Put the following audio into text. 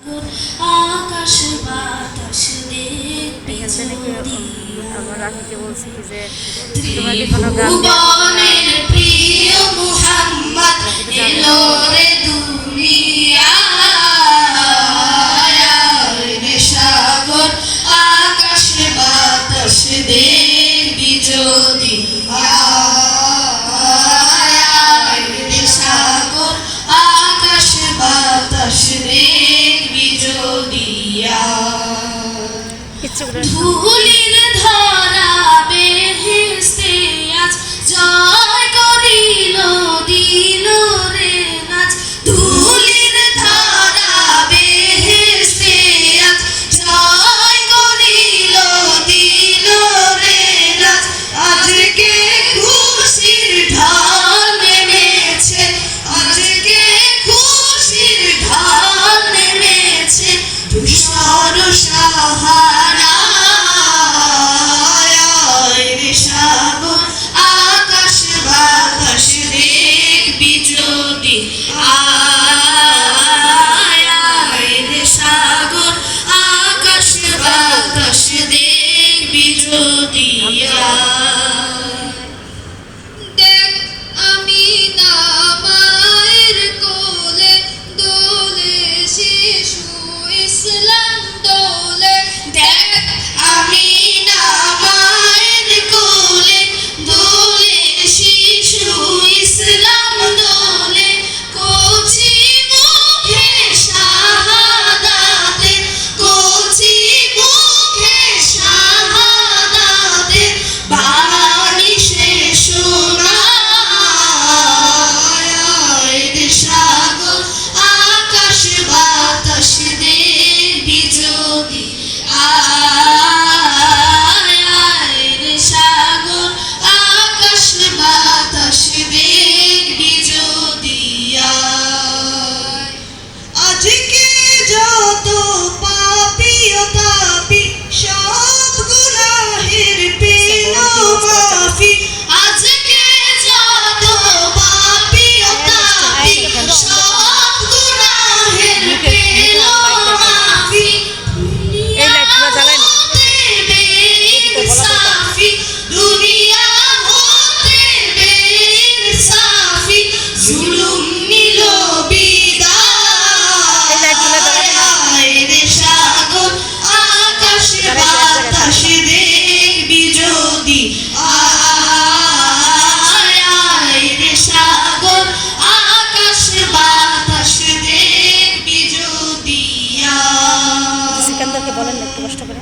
আকাশ বাতাস দেখবি যদি আমার রাখিকে বলছি কি যে তোমাকে কোনো গান ত্রিভুবনের প্রিয় মুহাম্মদ এলো রে দুনিয়ায় রে সাগর আকাশ বাতাস দেখবি যদি রে সাগর আকাশ বাতাস দেখবি যদি ধুলির ধরা বেহেশতে আজ জয় করিল দিল রে নাচ ধুলির ধরা বেহেশতে আজ জয় করিল দিল রে নাচ আজকে খুশির ঢল নেমেছে আজকে খুশির ঢল নেমেছে ধূসর সাহারা সাগর আকাশ বাতাস দেখবি যদি রে সাগর আকাশ বাতাস দেখবি যদি দেখ আমি না মায়ের কোলে দোলে শিশু ইসলাম দোলে দেখ আমি না মায়ের কোলে দোলে শিশু ইসলাম দোলে কচি মুখে শাহাদাতে কচি মুখে শাহাদাতে বাণী সে শোনায় রে সাগর আকাশ বাতাস দেখবি যদি রে সাগর আকাশ বাতাস দেখবি যদি আজকে যত পাপী ও তাপী সব গুনাহের পেল মাফি আজকে যত পাপী ও তাপী সব গুনাহের পেল মাফি এই লাইটগুলো জ্বালাই না সাফি দুনিয়া হতে বেইনসাফি জুলুম নিল বিদায় রে সাগর আকাশ বাতাস দেখবি যদি রে সাগর আকাশ বাতাস দেখবি যদি সিকান্দারকে বলেন একটু কষ্ট করে